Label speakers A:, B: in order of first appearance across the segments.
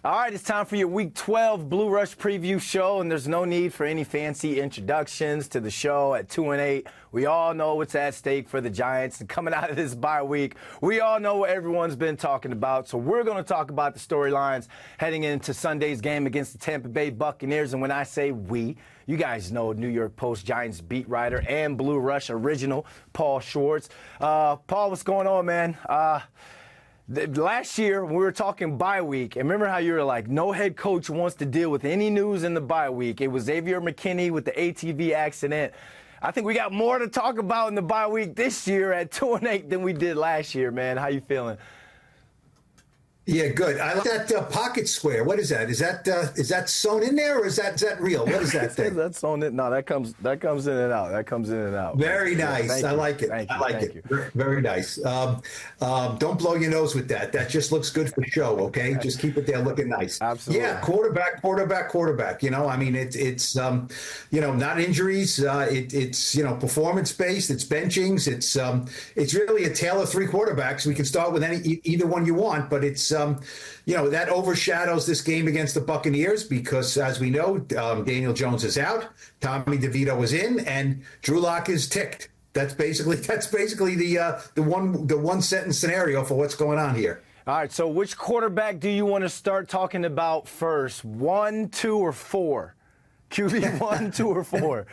A: All right, it's time for your Week 12 Blue Rush preview show, and there's no need for any fancy introductions to the show. At 2-8, we all know what's at stake for the Giants. And coming out of this bye week, we all know what everyone's been talking about. So we're going to talk about the storylines heading into Sunday's game against the Tampa Bay Buccaneers. And when I say we, you guys know New York Post Giants beat writer and Blue Rush original Paul Schwartz. Paul, what's going on, man? Last year, when we were talking bye week, and remember how you were like, no head coach wants to deal with any news in the bye week. It was Xavier McKinney with the ATV accident. I think we got more to talk about in the bye week this year at 2-8 than we did last year, man. How you feeling?
B: Yeah, good. I like that pocket square. What is that? Is that sewn in there, or is that real? What is that thing?
A: That's sewn in. No, that comes in and out. That comes in and out.
B: Very nice. I like it. I like it. Very nice. Don't blow your nose with that. That just looks good for show. Okay, just keep it there looking nice.
A: Absolutely.
B: Yeah, quarterback. You know, I mean, it's not injuries. It's performance based. It's benchings. It's really a tale of three quarterbacks. We can start with either one you want, but it's that overshadows this game against the Buccaneers because, as we know, Daniel Jones is out, Tommy Devito is in, and Drew Lock is ticked. That's basically the one sentence scenario for what's going on here.
A: All right. So, which quarterback do you want to start talking about first? 1, 2, or 4? QB 1, 2, or 4?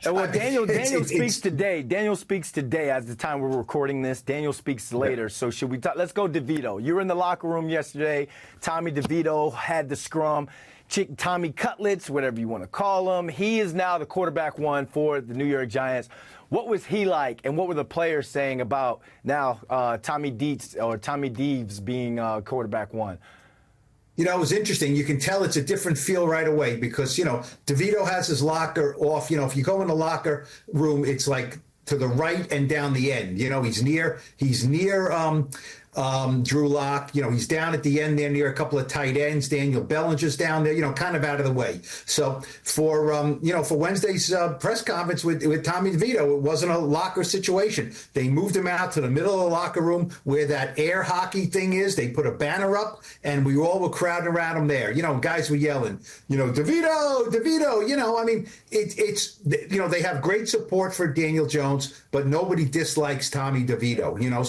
A: Well, Daniel speaks today. Daniel speaks today at the time we're recording this. Daniel speaks later. So should we talk? Let's go Devito. You were in the locker room yesterday. Tommy Devito had the scrum. Tommy Cutlets, whatever you want to call him. He is now the quarterback one for the New York Giants. What was he like, and what were the players saying about now Tommy Deves being quarterback one?
B: It was interesting. You can tell it's a different feel right away because, DeVito has his locker off. If you go in the locker room, it's like to the right and down the end. He's near Drew Lock. He's down at the end there near a couple of tight ends. Daniel Bellinger's down there, kind of out of the way. So for Wednesday's press conference with Tommy DeVito, it wasn't a locker situation. They moved him out to the middle of the locker room where that air hockey thing is. They put a banner up, and we all were crowding around him there. Guys were yelling, DeVito. I mean, they have great support for Daniel Jones, but nobody dislikes Tommy DeVito.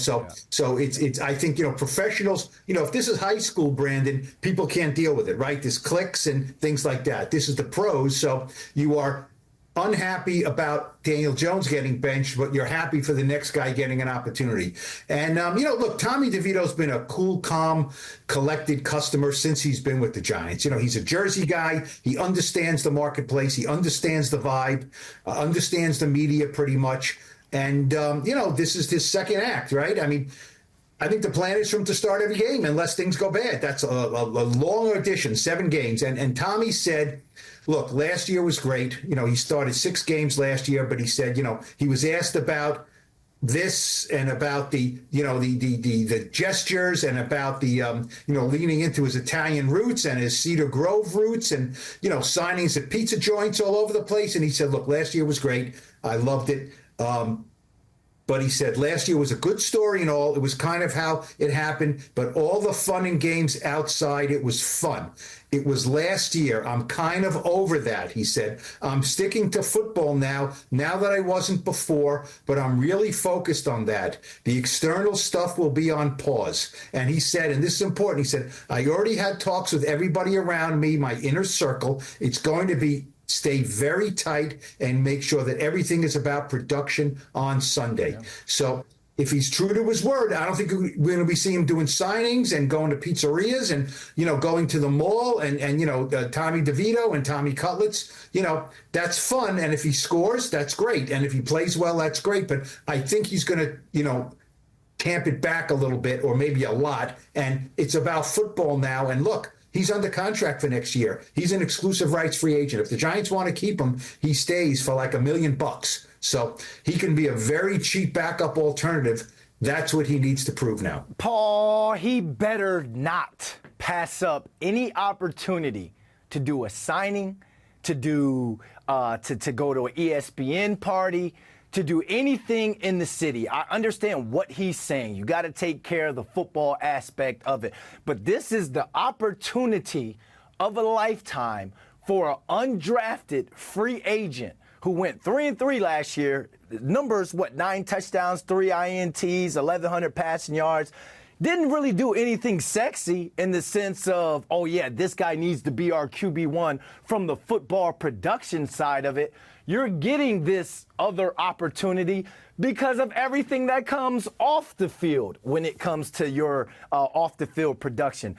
B: So it's I think, professionals, if this is high school, Brandon, people can't deal with it, right? There's cliques and things like that. This is the pros. So you are unhappy about Daniel Jones getting benched, but you're happy for the next guy getting an opportunity. And, look, Tommy DeVito's been a cool, calm, collected customer since he's been with the Giants. He's a Jersey guy. He understands the marketplace. He understands the vibe, understands the media pretty much. And, this is his second act, right? I mean, I think the plan is for him to start every game unless things go bad. That's a long audition, 7 games. And Tommy said, look, last year was great. He started 6 games last year, but he said, he was asked about this and about the gestures and about the leaning into his Italian roots and his Cedar Grove roots and signings at pizza joints all over the place. And he said, look, last year was great. I loved it. But he said last year was a good story and all. It was kind of how it happened. But all the fun and games outside, it was fun. It was last year. I'm kind of over that, he said. I'm sticking to football now that I wasn't before, but I'm really focused on that. The external stuff will be on pause. And he said, and this is important, he said, I already had talks with everybody around me, my inner circle. It's going to stay very tight and make sure that everything is about production on Sunday. Yeah. So if he's true to his word, I don't think we're going to be seeing him doing signings and going to pizzerias and, going to the mall and Tommy DeVito and Tommy Cutlets, that's fun. And if he scores, that's great. And if he plays well, that's great. But I think he's going to, tamp it back a little bit or maybe a lot. And it's about football now. And look, he's under contract for next year. He's an exclusive rights free agent. If the Giants want to keep him, he stays for like $1 million. So he can be a very cheap backup alternative. That's what he needs to prove now.
A: Paul, he better not pass up any opportunity to do a signing, to go to an ESPN party, to do anything in the city. I understand what he's saying. You got to take care of the football aspect of it. But this is the opportunity of a lifetime for an undrafted free agent who went 3-3 last year. Numbers, 9 touchdowns, 3 INTs, 1,100 passing yards. Didn't really do anything sexy in the sense of, oh, yeah, this guy needs to be our QB1 from the football production side of it. You're getting this other opportunity because of everything that comes off the field when it comes to your off-the-field production.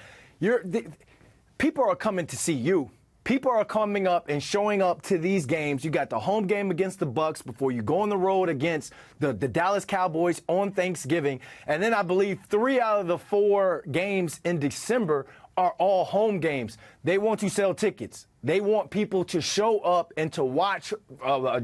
A: People are coming to see you. People are coming up and showing up to these games. You got the home game against the Bucks before you go on the road against the Dallas Cowboys on Thanksgiving. And then I believe 3 out of the 4 games in December are all home games. They want to sell tickets. They want people to show up and to watch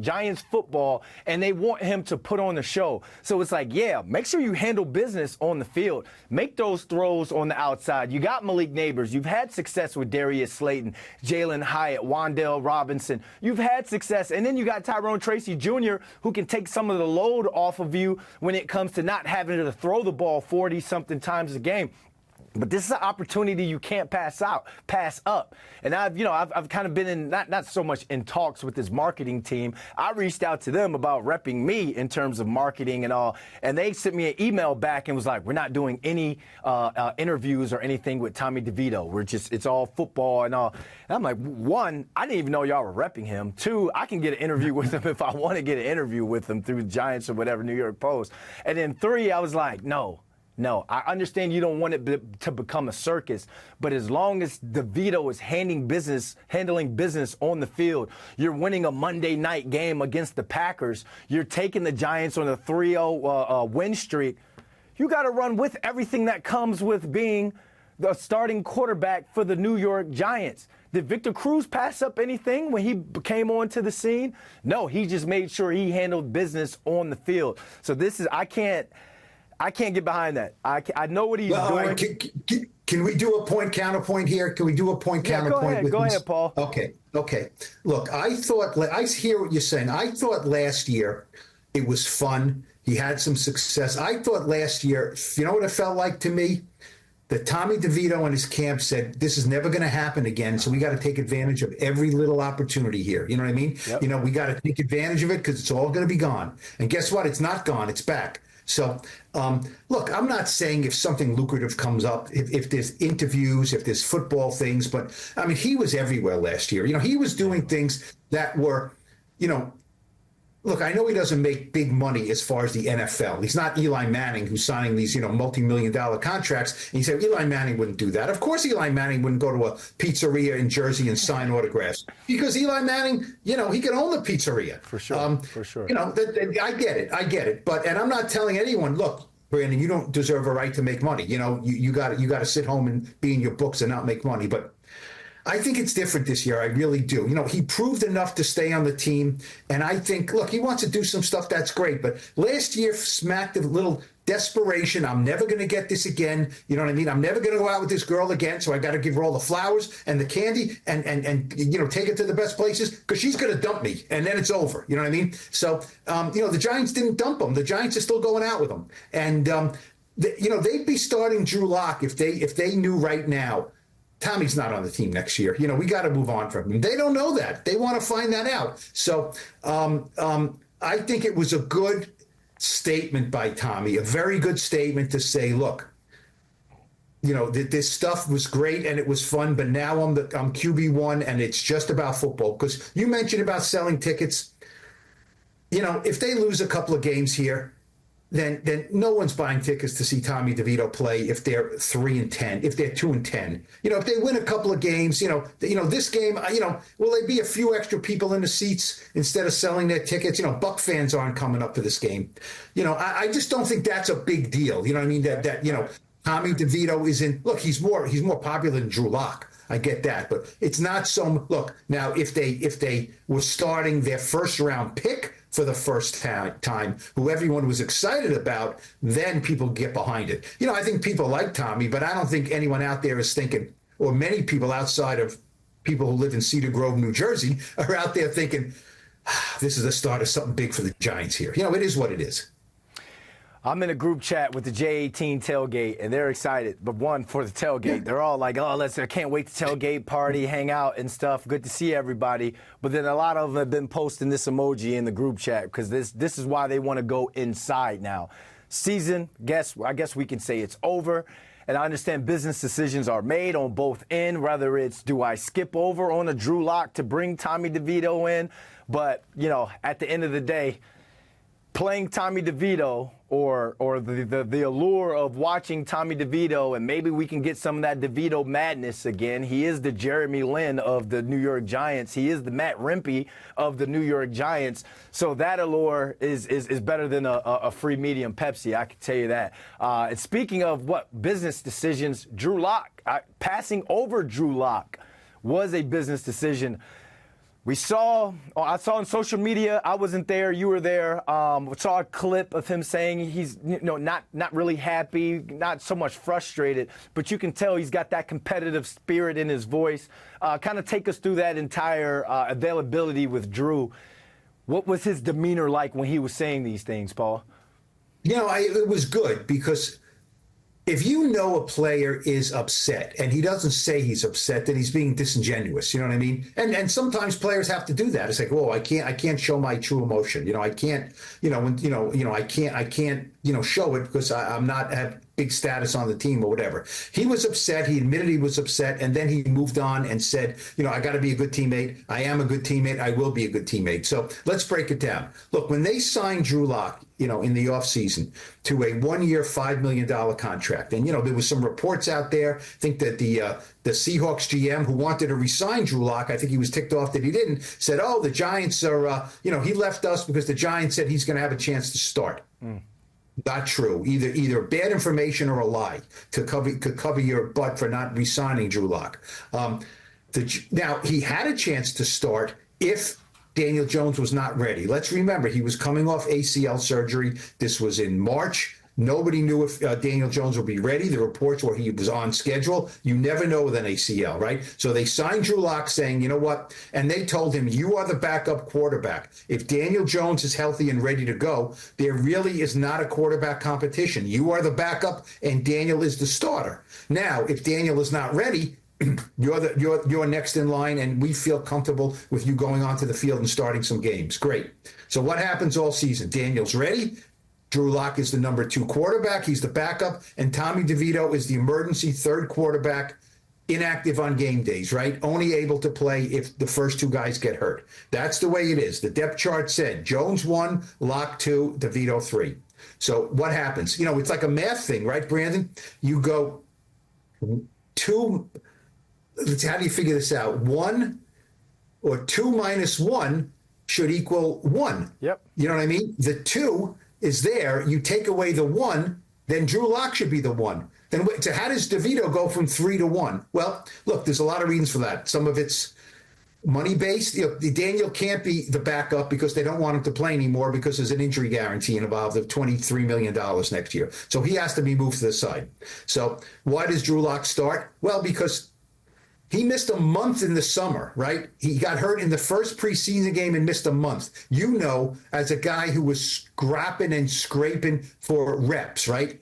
A: Giants football, and they want him to put on the show. So it's like, yeah, make sure you handle business on the field. Make those throws on the outside. You got Malik Neighbors. You've had success with Darius Slayton, Jalen Hyatt, Wan'Dale Robinson. You've had success. And then you got Tyrone Tracy Jr., who can take some of the load off of you when it comes to not having to throw the ball 40-something times a game. But this is an opportunity you can't pass up. And I've kind of been in, not so much in talks with this marketing team. I reached out to them about repping me in terms of marketing and all. And they sent me an email back and was like, we're not doing any interviews or anything with Tommy DeVito. It's all football and all. And I'm like, 1, I didn't even know y'all were repping him. 2, I can get an interview with him if I want to get an interview with him through the Giants or whatever, New York Post. And then 3, I was like, no, I understand you don't want it to become a circus, but as long as DeVito is handling business on the field, you're winning a Monday night game against the Packers, you're taking the Giants on a 3-0 win streak, you got to run with everything that comes with being the starting quarterback for the New York Giants. Did Victor Cruz pass up anything when he came onto the scene? No, he just made sure he handled business on the field. So I can't get behind that. I know what he's doing.
B: Right, can we do a point counterpoint here? Can we do a point counterpoint?
A: Go ahead, Paul.
B: Okay. Look, I hear what you're saying. I thought last year it was fun. He had some success. I thought last year, you know what it felt like to me? That Tommy DeVito and his camp said, this is never going to happen again, so we got to take advantage of every little opportunity here. You know what I mean?
A: Yep.
B: We got to take advantage of it because it's all going to be gone. And guess what? It's not gone. It's back. So, look, I'm not saying if something lucrative comes up, if there's interviews, if there's football things, but, I mean, he was everywhere last year. He was doing things that were, look, I know he doesn't make big money as far as the NFL. He's not Eli Manning who's signing these, multi-million-dollar contracts. And you say, Eli Manning wouldn't do that. Of course Eli Manning wouldn't go to a pizzeria in Jersey and sign autographs because Eli Manning, he could own the pizzeria.
A: For sure, for sure.
B: I get it. And I'm not telling anyone, look, Brandon, you don't deserve a right to make money. You got to sit home and be in your books and not make money. But I think it's different this year. I really do. He proved enough to stay on the team. And I think, look, he wants to do some stuff that's great. But last year smacked a little desperation. I'm never going to get this again. You know what I mean? I'm never going to go out with this girl again. So I got to give her all the flowers and the candy and take her to the best places because she's going to dump me. And then it's over. You know what I mean? So, the Giants didn't dump him. The Giants are still going out with him. And, they'd be starting Drew Lock if they knew right now Tommy's not on the team next year. We got to move on from him. They don't know that. They want to find that out. So I think it was a good statement by Tommy, a very good statement to say, look, this stuff was great and it was fun, but now I'm QB1 and it's just about football. Because you mentioned about selling tickets. If they lose a couple of games here, then no one's buying tickets to see Tommy DeVito play if they're 3-10, if they're 2-10. If they win a couple of games, this game, will there be a few extra people in the seats instead of selling their tickets? Buck fans aren't coming up to this game. I just don't think that's a big deal. You know what I mean? That Tommy DeVito isn't. Look, he's more popular than Drew Lock. I get that, but it's not so. Look, now if they were starting their first round pick for the first time, who everyone was excited about, then people get behind it. I think people like Tommy, but I don't think anyone out there is thinking, or many people outside of people who live in Cedar Grove, New Jersey, are out there thinking, this is the start of something big for the Giants here. You know, it is what it is.
A: I'm in a group chat with the J18 tailgate, and they're excited. But one, for the tailgate,
B: Yeah.
A: they're all like, oh, I can't wait to tailgate, party, hang out and stuff. Good to see everybody. But then a lot of them have been posting this emoji in the group chat because this is why they want to go inside now. Season, I guess we can say it's over. And I understand business decisions are made on both ends, whether it's do I skip over on a Drew Lock to bring Tommy Devito in? But, you know, at the end of the day, playing Tommy Devito or the allure of watching Tommy Devito, and maybe we can get some of that Devito madness again. He is the Jeremy Lin of the New York Giants. He is the Matt Rempe of the New York Giants. So that allure is better than a free medium Pepsi, I can tell you that. And speaking of business decisions, Drew Lock, passing over Drew Lock was a business decision. I saw on social media, I wasn't there, you were there, saw a clip of him saying he's not really happy, not so much frustrated, but you can tell he's got that competitive spirit in his voice. Kind of take us through that entire availability with Drew. What was his demeanor like when he was saying these things, Paul?
B: You know, it was good because if you know a player is upset and he doesn't say he's upset, then he's being disingenuous. You know what I mean? And sometimes players have to do that. It's like, oh, I can't show my true emotion. You know, I can't, I can't, show it because I'm not have big status on the team or whatever. He was upset. He admitted he was upset. And then he moved on and said, I got to be a good teammate. I am a good teammate. I will be a good teammate. So let's break it down. Look, when they signed Drew Lock, in the offseason to a 1-year, $5 million contract. And, there was some reports out there. I think that the Seahawks GM who wanted to resign Drew Lock, I think he was ticked off that he didn't, said, oh, the Giants are, he left us because the Giants said he's going to have a chance to start. Not true. Either bad information or a lie to cover your butt for not re-signing Drew Lock. Now, he had a chance to start if Daniel Jones was not ready. Let's remember, he was coming off ACL surgery. This was in March. Nobody knew if Daniel Jones would be ready. The reports were he was on schedule. You never know with an ACL, right? So they signed Drew Lock saying, you know what? And they told him, you are the backup quarterback. If Daniel Jones is healthy and ready to go, there really is not a quarterback competition. You are the backup and Daniel is the starter. Now, if Daniel is not ready, you're next in line, and we feel comfortable with you going onto the field and starting some games. Great. So what happens all season? Daniel's ready. Drew Lock is the number 2 quarterback. He's the backup. And Tommy DeVito is the emergency third quarterback, inactive on game days, right? Only able to play if the first 2 guys get hurt. That's the way it is. The depth chart said Jones 1, Lock 2, DeVito 3. So what happens? It's like a math thing, right, Brandon? You go 2. How do you figure this out? 1 or 2 minus 1 should equal 1.
A: Yep.
B: You know what I mean? The 2 is there. You take away the 1, then Drew Lock should be the 1. Then so how does DeVito go from 3 to 1? Well, look, there's a lot of reasons for that. Some of it's money-based. Daniel can't be the backup because they don't want him to play anymore because there's an injury guarantee involved of $23 million next year. So he has to be moved to the side. So why does Drew Lock start? Well, because he missed a month in the summer, right? He got hurt in the first preseason game and missed a month. As a guy who was scrapping and scraping for reps, right?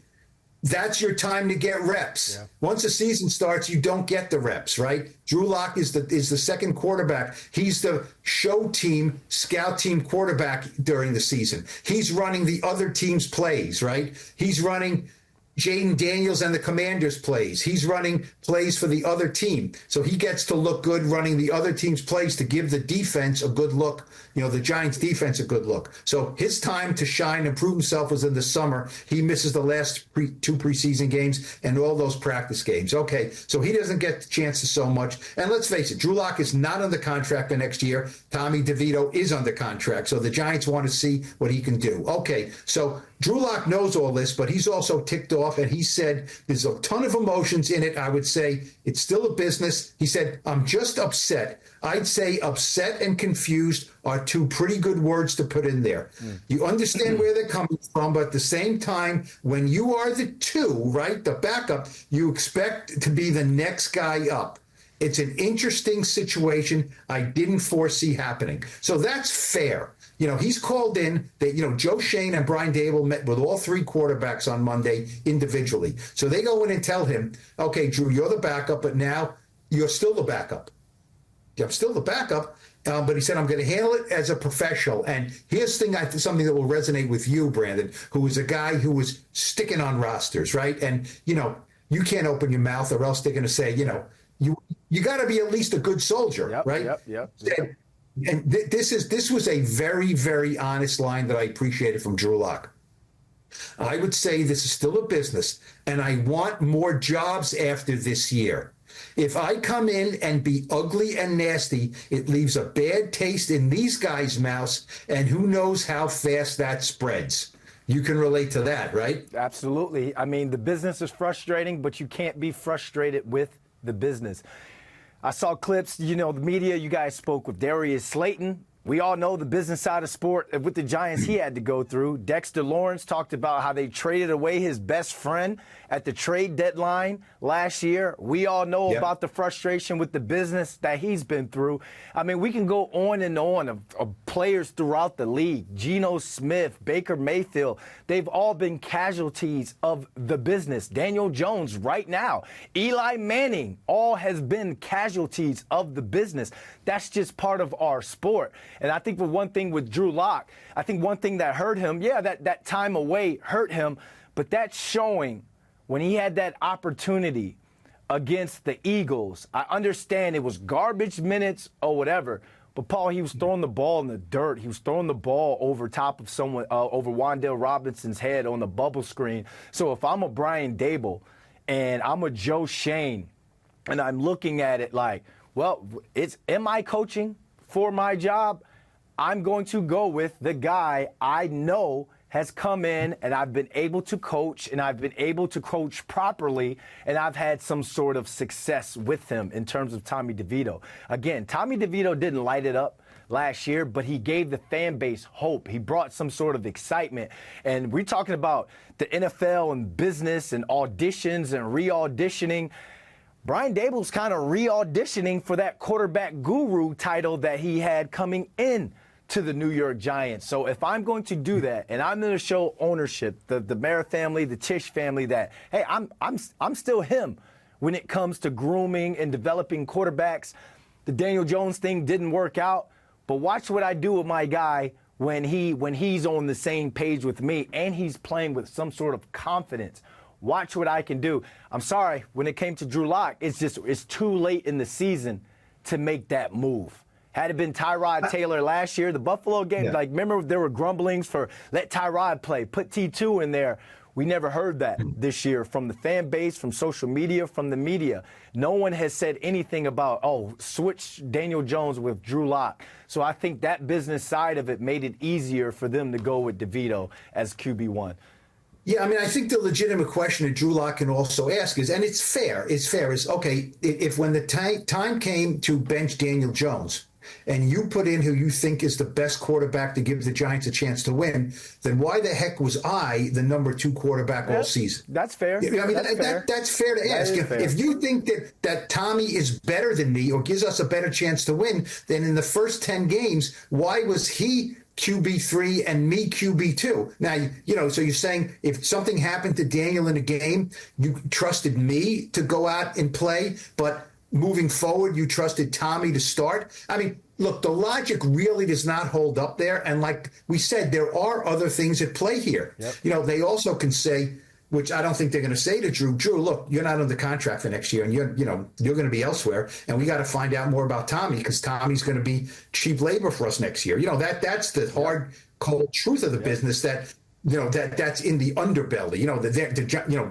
B: That's your time to get reps. Yeah. Once the season starts, you don't get the reps, right? Drew Lock is the second quarterback. He's the show team, scout team quarterback during the season. He's running the other team's plays, right? He's running Jaden Daniels and the Commanders' plays. He's running plays for the other team. So he gets to look good running the other team's plays to give the defense a good look, the Giants' defense a good look. So his time to shine and prove himself was in the summer. He misses the last 2 preseason games and all those practice games. Okay, so he doesn't get the chances so much. And let's face it, Drew Lock is not under contract for next year. Tommy DeVito is under contract. So the Giants want to see what he can do. Okay, so Drew Lock knows all this, but he's also ticked off, and he said there's a ton of emotions in it. I would say it's still a business. He said, I'm just upset. I'd say upset and confused are 2 pretty good words to put in there. You understand where they're coming from, but at the same time, when you are the 2, right, the backup, you expect to be the next guy up. It's an interesting situation I didn't foresee happening. So that's fair. He's called in that, Joe Shane and Brian Dable met with all three quarterbacks on Monday individually. So they go in and tell him, okay, Drew, you're the backup, but now you're still the backup. I'm still the backup. But he said, I'm going to handle it as a professional. And here's something that will resonate with you, Brandon, who was a guy who was sticking on rosters, right? And, you can't open your mouth or else they're going to say, you got to be at least a good soldier, right?
A: Yep.
B: And this was a very, very honest line that I appreciated from Drew Lock. I would say this is still a business, and I want more jobs after this year. If I come in and be ugly and nasty, it leaves a bad taste in these guys' mouths, and who knows how fast that spreads. You can relate to that, right?
A: Absolutely. I mean, the business is frustrating, but you can't be frustrated with the business. I saw clips, the media, you guys spoke with Darius Slayton. We all know the business side of sport with the Giants he had to go through. Dexter Lawrence talked about how they traded away his best friend at the trade deadline last year. We all know about the frustration with the business that he's been through. I mean, we can go on and on of players throughout the league. Geno Smith, Baker Mayfield, they've all been casualties of the business. Daniel Jones right now, Eli Manning, all has been casualties of the business. That's just part of our sport. And I think for one thing with Drew Lock, I think one thing that hurt him, that time away hurt him, but that's showing when he had that opportunity against the Eagles. I understand it was garbage minutes or whatever, but Paul, he was throwing the ball in the dirt. He was throwing the ball over top of someone, over Wan'Dale Robinson's head on the bubble screen. So if I'm a Brian Dable and I'm a Joe Shane and I'm looking at it like, well, am I coaching for my job? I'm going to go with the guy I know has come in and I've been able to coach and I've been able to coach properly and I've had some sort of success with him in terms of Tommy DeVito. Again, Tommy DeVito didn't light it up last year, but he gave the fan base hope. He brought some sort of excitement. And we're talking about the NFL and business and auditions and re-auditioning. Brian Dable's kind of re-auditioning for that quarterback guru title that he had coming in to the New York Giants. So if I'm going to do that, and I'm going to show ownership, the Mara family, the Tisch family, that, hey, I'm still him when it comes to grooming and developing quarterbacks. The Daniel Jones thing didn't work out, but watch what I do with my guy when he's on the same page with me and he's playing with some sort of confidence. Watch what I can do. I'm sorry, when it came to Drew Lock, it's too late in the season to make that move. Had it been Tyrod Taylor last year, the Buffalo game, remember there were grumblings for let Tyrod play, put T2 in there. We never heard that this year from the fan base, from social media, from the media. No one has said anything about, switch Daniel Jones with Drew Lock. So I think that business side of it made it easier for them to go with DeVito as QB1.
B: Yeah, I mean, I think the legitimate question that Drew Lock can also ask is, and it's fair, is, okay, if when the time came to bench Daniel Jones, and you put in who you think is the best quarterback to give the Giants a chance to win, then why the heck was I the number 2 quarterback all season?
A: That's fair.
B: I mean, that's fair to ask. If you think that Tommy is better than me or gives us a better chance to win, then in the first 10 games, why was he QB3 and me QB2? Now, so you're saying if something happened to Daniel in a game, you trusted me to go out and play, but moving forward, you trusted Tommy to start? I mean, look, the logic really does not hold up there. And like we said, there are other things at play here. Yep. They also can say, which I don't think they're going to say to Drew, look, you're not under contract for next year and you're going to be elsewhere. And we got to find out more about Tommy because Tommy's going to be cheap labor for us next year. That's the hard, cold truth of the business that, that's in the underbelly.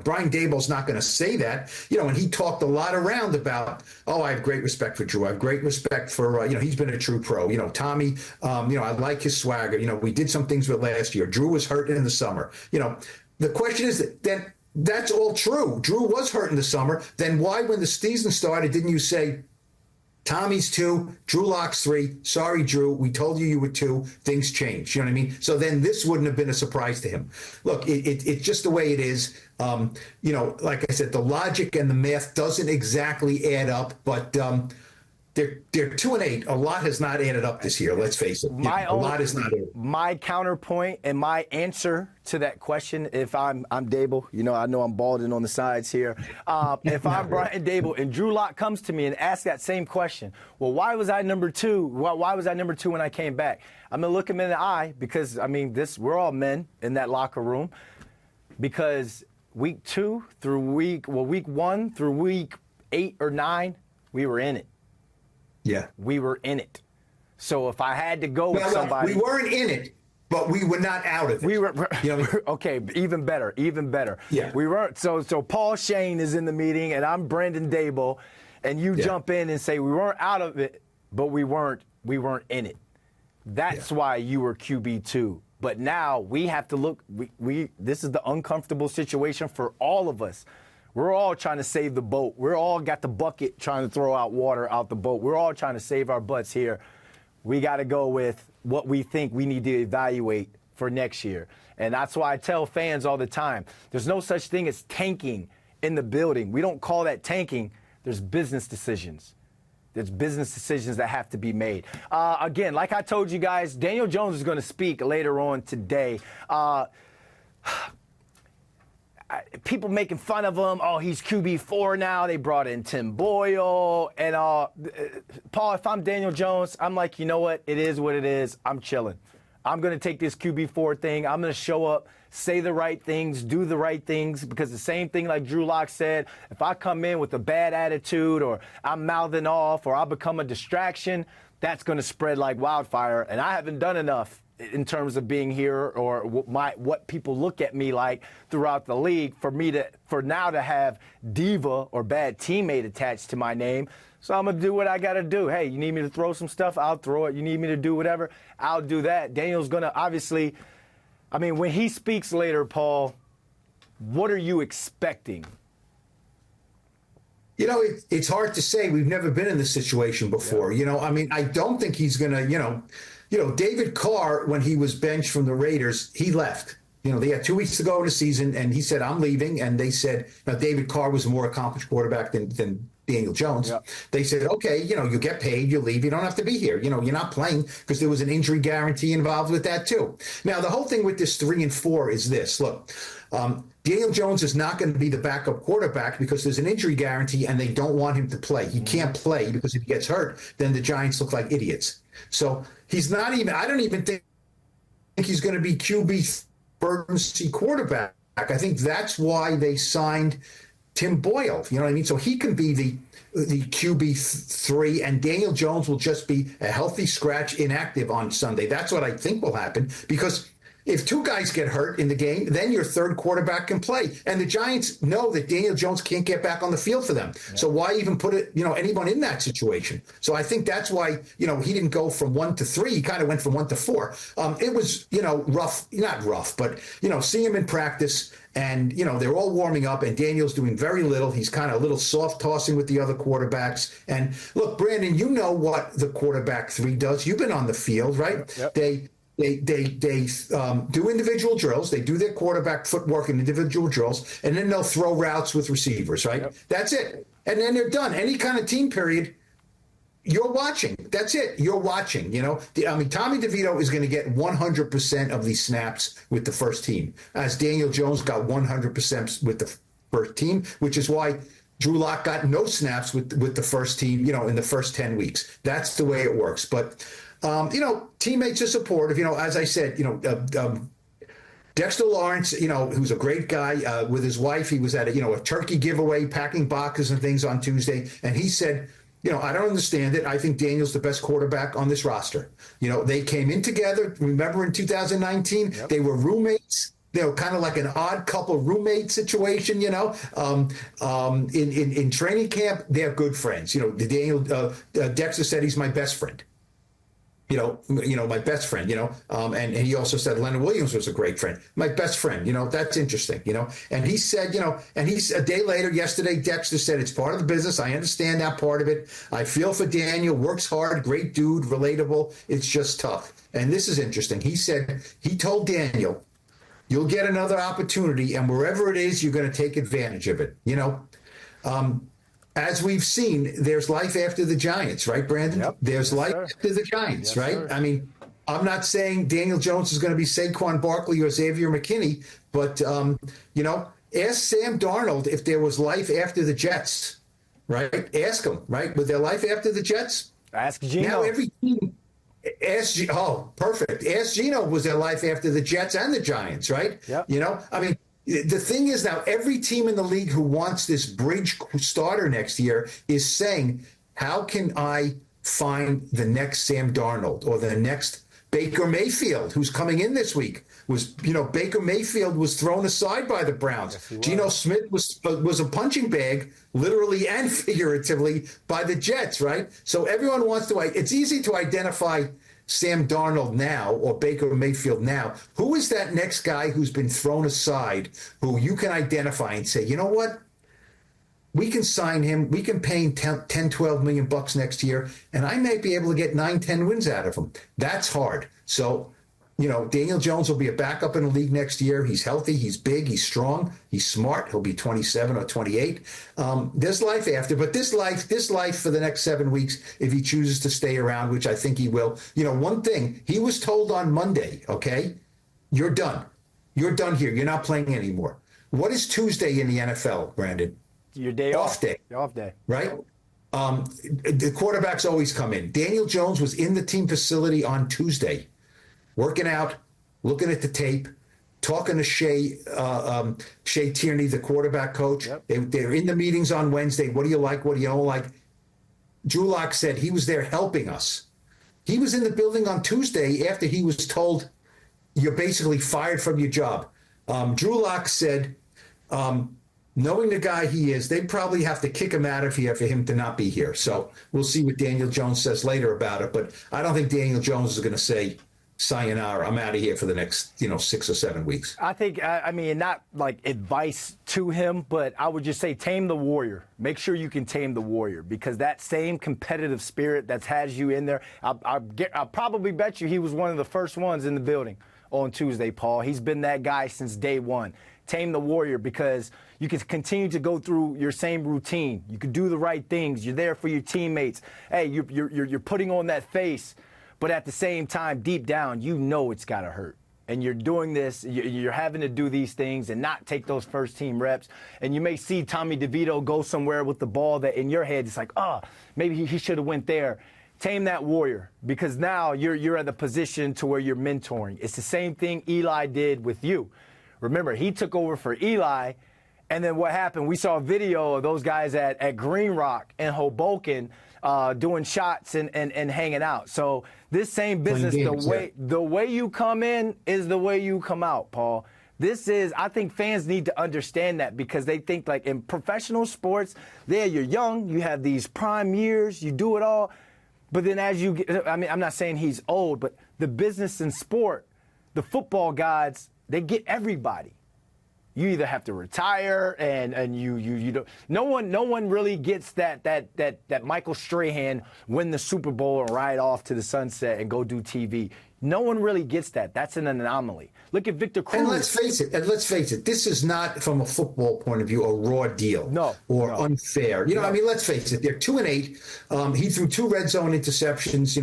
B: Brian Dable's not going to say that, and he talked a lot around about, I have great respect for Drew. I have great respect for, he's been a true pro. Tommy, I like his swagger. We did some things with last year. Drew was hurt in the summer. The question is that that's all true. Drew was hurt in the summer. Then why, when the season started, didn't you say, Tommy's 2, Drew Lock's 3. Sorry, Drew, we told you were 2. Things change. You know what I mean? So then this wouldn't have been a surprise to him. Look, it's just the way it is. Like I said, the logic and the math doesn't exactly add up, but they're 2-8. A lot has not added up this year. Let's face it. A lot has not added up.
A: My counterpoint and my answer to that question, if I'm Dable, I know I'm balding on the sides here. If I'm Brian Dable and Drew Lock comes to me and asks that same question, well, why was I number 2? Why was I number 2 when I came back? I'm gonna look him in the eye because we're all men in that locker room. Because week 1 through week 8 or 9, we were in it.
B: Yeah.
A: We were in it. So if I had to go with somebody.
B: We weren't in it, but we were not out of it.
A: We were okay, even better.
B: Yeah.
A: We weren't so Paul Shane is in the meeting and I'm Brandon Dable, and you jump in and say we weren't out of it, but we weren't in it. That's why you were QB2. But now we have to look this is the uncomfortable situation for all of us. We're all trying to save the boat. We're all got the bucket trying to throw out water out the boat. We're all trying to save our butts here. We got to go with what we think we need to evaluate for next year. And that's why I tell fans all the time, there's no such thing as tanking in the building. We don't call that tanking. There's business decisions. There's business decisions that have to be made. Again, like I told you guys, Daniel Jones is going to speak later on today. People making fun of him. Oh, he's QB4 now. They brought in Tim Boyle. And Paul, if I'm Daniel Jones, I'm like, you know what? It is what it is. I'm chilling. I'm going to take this QB4 thing. I'm going to show up, say the right things, do the right things, because the same thing like Drew Lock said, if I come in with a bad attitude or I'm mouthing off or I become a distraction, that's going to spread like wildfire. And I haven't done enough in terms of being here or what people look at me like throughout the league for now to have diva or bad teammate attached to my name. So I'm going to do what I got to do. Hey, you need me to throw some stuff? I'll throw it. You need me to do whatever? I'll do that. Daniel's going to obviously, when he speaks later, Paul, what are you expecting?
B: It's hard to say. We've never been in this situation before. Yeah. I don't think he's going to, David Carr, when he was benched from the Raiders, he left. They had 2 weeks to go in the season, and he said, I'm leaving. And they said, David Carr was a more accomplished quarterback than Daniel Jones. Yep. They said, okay, you get paid, you leave, you don't have to be here. You're not playing because there was an injury guarantee involved with that too. Now, the whole thing with this 3 and 4 is this. Look, Daniel Jones is not going to be the backup quarterback because there's an injury guarantee and they don't want him to play. He can't play because if he gets hurt, then the Giants look like idiots. So he's not even, I don't even think he's going to be QB emergency quarterback. I think that's why they signed Tim Boyle. You know what I mean? So he can be the QB3, and Daniel Jones will just be a healthy scratch inactive on Sunday. That's what I think will happen, because if 2 guys get hurt in the game, then your third quarterback can play. And the Giants know that Daniel Jones can't get back on the field for them. Yeah. So why even put anyone in that situation? So I think that's why, he didn't go from 1 to 3. He kind of went from 1 to 4. It was, rough, not rough, but, seeing him in practice and, they're all warming up and Daniel's doing very little. He's kind of a little soft tossing with the other quarterbacks. And look, Brandon, you know what the quarterback 3 does. You've been on the field, right? Yep. They do individual drills. They do their quarterback footwork in individual drills, and then they'll throw routes with receivers, right? Yep. That's it. And then they're done. Any kind of team period, you're watching. That's it. You're watching, Tommy Devito is going to get 100% of these snaps with the first team, as Daniel Jones got 100% with the first team, which is why Drew Lock got no snaps with the first team, in the first 10 weeks. That's the way it works. But teammates are supportive. As I said, Dexter Lawrence, who's a great guy with his wife. He was at a turkey giveaway, packing boxes and things on Tuesday. And he said, I don't understand it. I think Daniel's the best quarterback on this roster. They came in together. Remember in 2019, yep. They were roommates. They were kind of like an odd couple roommate situation, in training camp, they're good friends. Dexter said he's my best friend. My best friend, and he also said Leonard Williams was a great friend. My best friend, that's interesting, and he said, and he's a day later, yesterday, Dexter said, it's part of the business. I understand that part of it. I feel for Daniel, works hard, great dude, relatable. It's just tough. And this is interesting. He said, he told Daniel, you'll get another opportunity, and wherever it is, you're going to take advantage of it. As we've seen, there's life after the Giants, right, Brandon?
A: Yep.
B: There's
A: Yes,
B: life
A: sir.
B: after the Giants,
A: Yes,
B: right?
A: sir.
B: I mean, I'm not saying Daniel Jones is going to be Saquon Barkley or Xavier McKinney, but, ask Sam Darnold if there was life after the Jets, right? Ask him, right? Was there life after the Jets?
A: Ask Gino.
B: Now every team, perfect. Ask Gino, was there life after the Jets and the Giants, right?
A: Yep.
B: I mean, the thing is now every team in the league who wants this bridge starter next year is saying, how can I find the next Sam Darnold or the next Baker Mayfield, who's coming in this week? Baker Mayfield was thrown aside by the Browns.
A: Yes,
B: Geno Smith was a punching bag, literally and figuratively, by the Jets, right? So everyone wants to. It's easy to identify Sam Darnold now or Baker Mayfield now. Who is that next guy who's been thrown aside who you can identify and say, you know what? We can sign him. We can pay him 10, 12 million bucks next year, and I may be able to get 9, 10 wins out of him. That's hard. So, Daniel Jones will be a backup in the league next year. He's healthy. He's big. He's strong. He's smart. He'll be 27 or 28. There's life after, but this life for the next 7 weeks, if he chooses to stay around, which I think he will. One thing, he was told on Monday, okay, you're done. You're done here. You're not playing anymore. What is Tuesday in the NFL, Brandon?
A: Your day off.
B: Day.
A: Your off day.
B: Right? The quarterbacks always come in. Daniel Jones was in the team facility on Tuesday, working out, looking at the tape, talking to Shea Tierney, the quarterback coach.
A: Yep.
B: They're in the meetings on Wednesday. What do you like? What do you don't like? Drew Lock said he was there helping us. He was in the building on Tuesday after he was told, you're basically fired from your job. Drew Lock said, knowing the guy he is, they probably have to kick him out of here for him to not be here. So we'll see what Daniel Jones says later about it. But I don't think Daniel Jones is going to say, sayonara, I'm out of here for the next, 6 or 7 weeks.
A: I think, not like advice to him, but I would just say tame the warrior. Make sure you can tame the warrior, because that same competitive spirit that has you in there, I'll probably bet you he was one of the first ones in the building on Tuesday, Paul. He's been that guy since day one. Tame the warrior, because you can continue to go through your same routine. You can do the right things. You're there for your teammates. Hey, you're putting on that face, but at the same time, deep down, it's got to hurt. And you're doing this, you're having to do these things and not take those first team reps. And you may see Tommy DeVito go somewhere with the ball that in your head, it's like, maybe he should have went there. Tame that warrior, because now you're at the position to where you're mentoring. It's the same thing Eli did with you. Remember, he took over for Eli, and then what happened? We saw a video of those guys at Green Rock and Hoboken doing shots and hanging out. So this same business,
B: games,
A: the way you come in is the way you come out, Paul. I think fans need to understand that, because they think like in professional sports, you're young, you have these prime years, you do it all. But then as you get, I'm not saying he's old, but the business and sport, the football gods, they get everybody. You either have to retire and you don't. No one really gets that Michael Strahan win the Super Bowl and ride off to the sunset and go do TV. No one really gets that. That's an anomaly. Look at Victor Cruz.
B: And let's face it, this is not, from a football point of view, a raw deal or unfair. Let's face it, they're 2-8. He threw 2 red zone interceptions,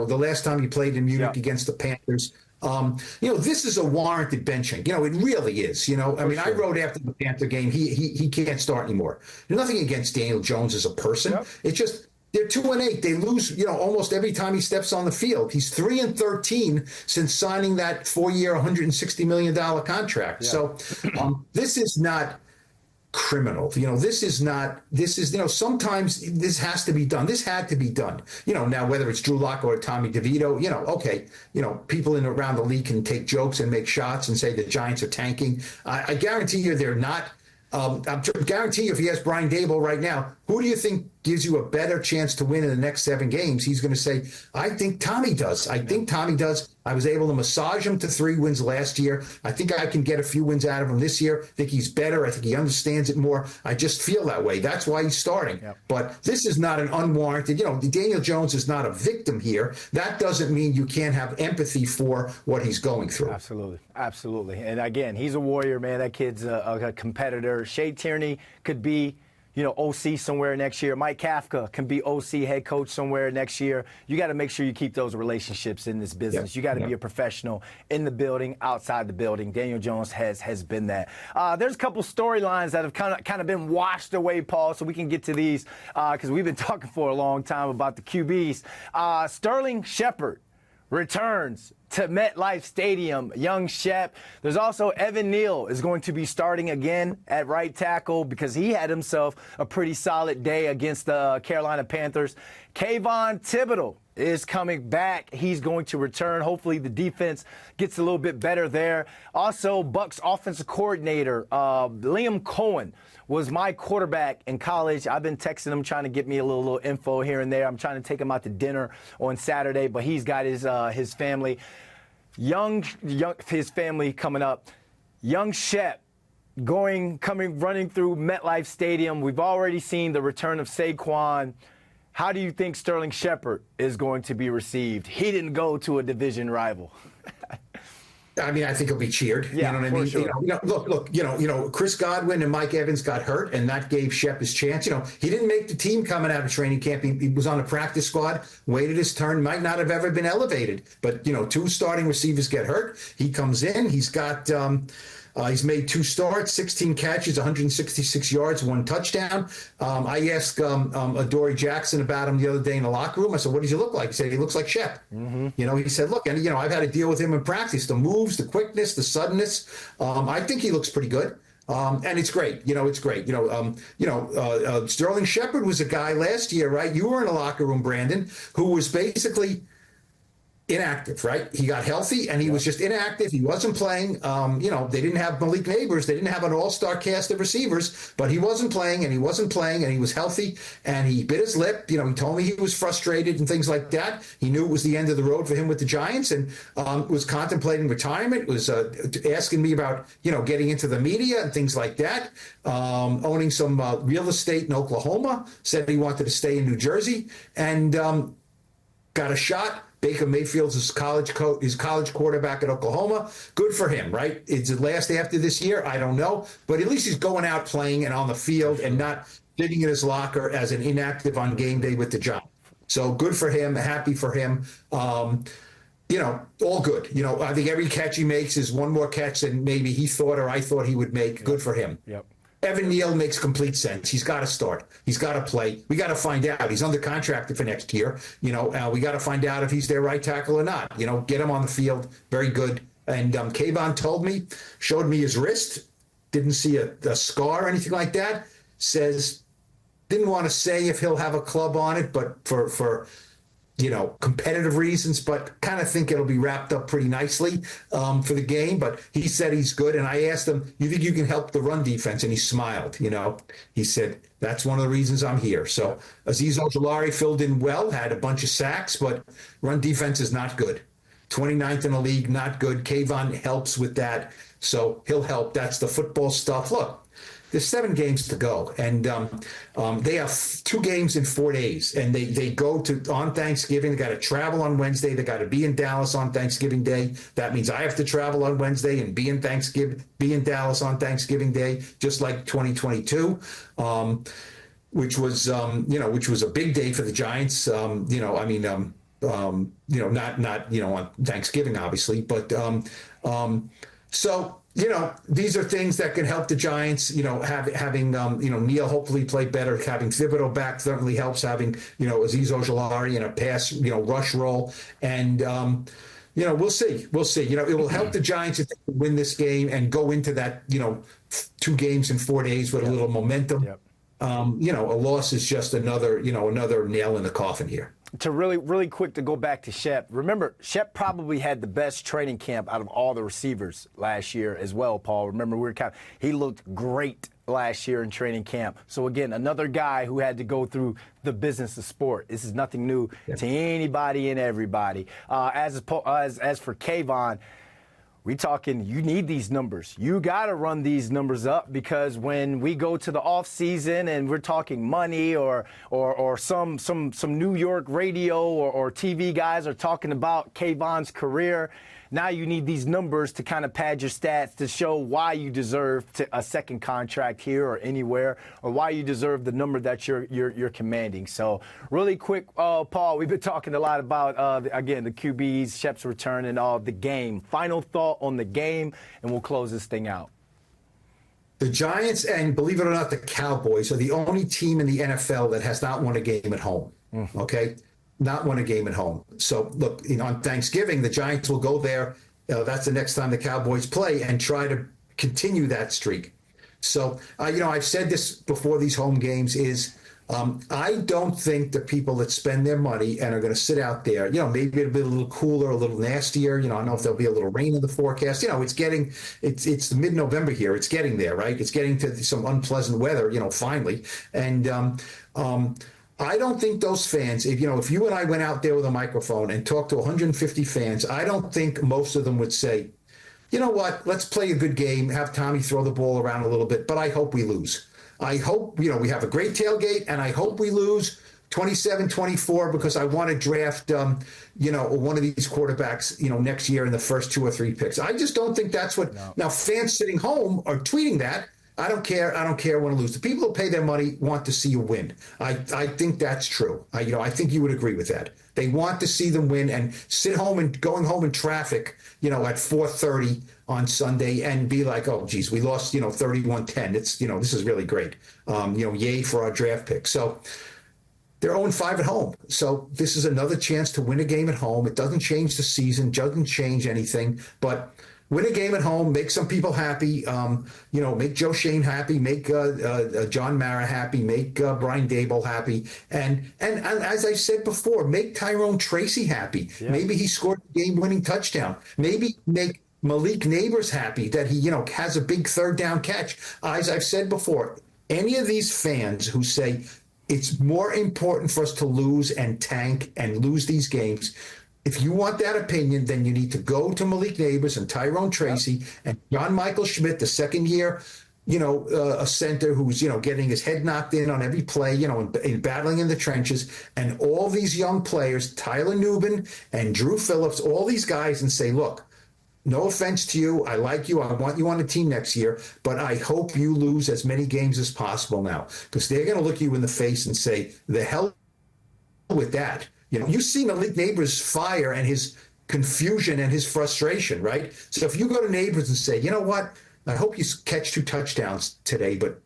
B: the last time he played in Munich against the Panthers. This is a warranted benching. It really is. I wrote after the Panther game, he can't start anymore. There's nothing against Daniel Jones as a person. Yep. It's just they're 2-8. They lose, almost every time he steps on the field. He's 3-13 since signing that 4-year, $160 million contract. Yeah. So this is not criminal. Sometimes this has to be done. This had to be done. Now whether it's Drew Lock or Tommy DeVito, people around the league can take jokes and make shots and say the Giants are tanking. I guarantee you they're not. I guarantee you if you ask Brian Dable right now, who do you think gives you a better chance to win in the next 7 games, he's going to say, I think Tommy does. I think Tommy does. I was able to massage him to 3 wins last year. I think I can get a few wins out of him this year. I think he's better. I think he understands it more. I just feel that way. That's why he's starting. Yep. But this is not an unwarranted, Daniel Jones is not a victim here. That doesn't mean you can't have empathy for what he's going through.
A: Absolutely. Absolutely. And again, he's a warrior, man. That kid's a competitor. Shea Tierney could be, OC somewhere next year. Mike Kafka can be OC head coach somewhere next year. You got to make sure you keep those relationships in this business. You got to be a professional in the building, outside the building. Daniel Jones has been that. There's a couple storylines that have kind of been washed away, Paul, so we can get to these because we've been talking for a long time about the QBs. Sterling Sheperd returns to MetLife Stadium. Young Shep. There's also Evan Neal is going to be starting again at right tackle because he had himself a pretty solid day against the Carolina Panthers. Kayvon Thibodeau is coming back. He's going to return. Hopefully the defense gets a little bit better there. Also, Bucs offensive coordinator Liam Cohen was my quarterback in college. I've been texting him trying to get me a little info here and there. I'm trying to take him out to dinner on Saturday, but he's got his family. His family coming up. Young Shep running through MetLife Stadium. We've already seen the return of Saquon. How do you think Sterling Sheperd is going to be received? He didn't go to a division rival.
B: I mean, I think he'll be cheered.
A: Yeah,
B: you know what I mean?
A: Sure.
B: Look, Chris Godwin and Mike Evans got hurt, and that gave Shep his chance. He didn't make the team coming out of training camp. He was on the practice squad, waited his turn, might not have ever been elevated. But, 2 starting receivers get hurt. He comes in. He's got he's made 2 starts, 16 catches, 166 yards, 1 touchdown. I asked Adoree Jackson about him the other day in the locker room. I said, what does he look like? He said, he looks like Shep. Mm-hmm. He said, look, and, I've had to deal with him in practice. The moves, the quickness, the suddenness. I think he looks pretty good. And it's great. It's great. Sterling Sheperd was a guy last year, right? You were in a locker room, Brandon, who was basically inactive, right? He got healthy and he was just inactive. He wasn't playing. They didn't have Malik Neighbors. They didn't have an all-star cast of receivers, but he wasn't playing and he was healthy and he bit his lip. He told me he was frustrated and things like that. He knew it was the end of the road for him with the Giants and was contemplating retirement, was asking me about, getting into the media and things like that, owning some real estate in Oklahoma, said he wanted to stay in New Jersey and got a shot. Baker Mayfield's his college quarterback at Oklahoma. Good for him, right? Is it last after this year? I don't know. But at least he's going out playing and on the field and not sitting in his locker as an inactive on game day with the Giants. So good for him. Happy for him. All good. I think every catch he makes is one more catch than maybe he thought or I thought he would make. Good for him.
A: Yep.
B: Evan Neal makes complete sense. He's got to start. He's got to play. We got to find out. He's under contract for next year. We got to find out if he's their right tackle or not. Get him on the field. Very good. And Kayvon showed me his wrist. Didn't see a scar or anything like that. Says, didn't want to say if he'll have a club on it, but for competitive reasons, but kind of think it'll be wrapped up pretty nicely for the game. But he said he's good. And I asked him, you think you can help the run defense? And he smiled, He said, that's one of the reasons I'm here. So Azeez Ojulari filled in well, had a bunch of sacks, but run defense is not good. 29th in the league, not good. Kayvon helps with that. So he'll help. That's the football stuff. Look, there's 7 games to go, and they have 2 games in 4 days, and they go on Thanksgiving. They got to travel on Wednesday. They got to be in Dallas on Thanksgiving Day. That means I have to travel on Wednesday and be in Dallas on Thanksgiving Day, just like 2022, which was a big day for the Giants. Not on Thanksgiving, obviously, but so. These are things that can help the Giants, having Neal hopefully play better, having Thibodeau back certainly helps, having, Azeez Ojulari in a pass, rush role. And, we'll see. It will help the Giants if they win this game and go into that, 2 games in 4 days with a little momentum. Yep. A loss is just another nail in the coffin here.
A: to really quick to go back to Shep. Remember, Shep probably had the best training camp out of all the receivers last year as well, Paul. Remember, he looked great last year in training camp. So again, another guy who had to go through the business of sport. This is nothing new to anybody and everybody. As for Kayvon, we talking, you need these numbers. You got to run these numbers up, because when we go to the off season and we're talking money or some New York radio or TV guys are talking about Kayvon's career, now you need these numbers to kind of pad your stats to show why you deserve a second contract here or anywhere, or why you deserve the number that you're commanding. So really quick, Paul, we've been talking a lot about, again, the QBs, Shep's return, and all the game. Final thought on the game, and we'll close this thing out.
B: The Giants, and believe it or not, the Cowboys are the only team in the NFL that has not won a game at home. Okay? Not won a game at home. So, look, on Thanksgiving, the Giants will go there. That's the next time the Cowboys play, and try to continue that streak. So, I've said this before these home games is I don't think the people that spend their money and are going to sit out there, maybe it'll be a little cooler, a little nastier. I don't know if there'll be a little rain in the forecast. It's mid-November here. It's getting there, right? It's getting to some unpleasant weather, finally. And I don't think those fans, if you and I went out there with a microphone and talked to 150 fans, I don't think most of them would say, you know what, let's play a good game, have Tommy throw the ball around a little bit, but I hope we lose. I hope, we have a great tailgate, and I hope we lose 27-24, because I want to draft, one of these quarterbacks, next year in the first 2 or 3 picks. I just don't think that's what. No. Now, fans sitting home are tweeting that. I don't care. I don't care when to lose. The people who pay their money want to see you win. I think that's true. I think you would agree with that. They want to see them win, and sit home and going home in traffic, at 4:30 on Sunday, and be like, oh, geez, we lost, 31-10. It's, this is really great. Yay for our draft pick. So they're 0-5 at home. So this is another chance to win a game at home. It doesn't change the season, doesn't change anything, but win a game at home, make some people happy, make Joe Shane happy, make John Mara happy, make Brian Dable happy. And as I said before, make Tyrone Tracy happy. Yeah. Maybe he scored a game-winning touchdown. Maybe make Malik Neighbors happy that he, has a big third down catch. As I've said before, any of these fans who say it's more important for us to lose and tank and lose these games, if you want that opinion, then you need to go to Malik Neighbors and Tyrone Tracy and John Michael Schmidt, the second year, a center who's, getting his head knocked in on every play, in battling in the trenches, and all these young players, Tyler Nubin and Drew Phillips, all these guys, and say, look, no offense to you. I like you. I want you on the team next year, but I hope you lose as many games as possible now, because they're going to look you in the face and say, the hell with that. You see Malik Neighbors' fire and his confusion and his frustration, right? So if you go to Neighbors and say, you know what, I hope you catch 2 touchdowns today, but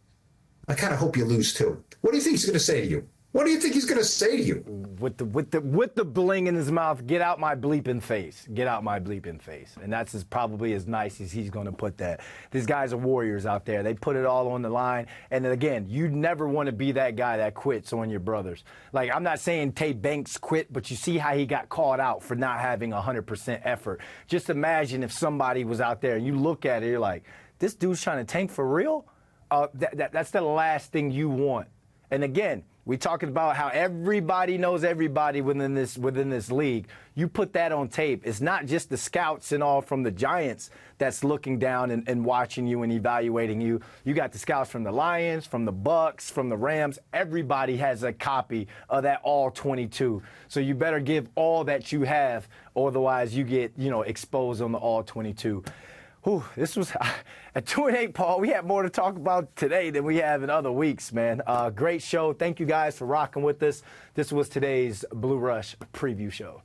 B: I kind of hope you lose too. What do you think he's going to say to you? What do you think he's going to say to you?
A: With the bling in his mouth, get out my bleeping face. Get out my bleeping face. And that's probably as nice as he's going to put that. These guys are warriors out there. They put it all on the line. And then again, you never want to be that guy that quits on your brothers. Like, I'm not saying Tate Banks quit, but you see how he got called out for not having 100% effort. Just imagine if somebody was out there and you look at it, you're like, this dude's trying to tank for real? That's the last thing you want. And again, we talking about how everybody knows everybody within this league. You put that on tape. It's not just the scouts and all from the Giants that's looking down and watching you and evaluating you. You got the scouts from the Lions, from the Bucks, from the Rams. Everybody has a copy of that all 22. So you better give all that you have, otherwise you get, exposed on the all 22. Whew, this was at 2-8, Paul. We have more to talk about today than we have in other weeks, man. Great show. Thank you guys for rocking with us. This was today's Blue Rush preview show.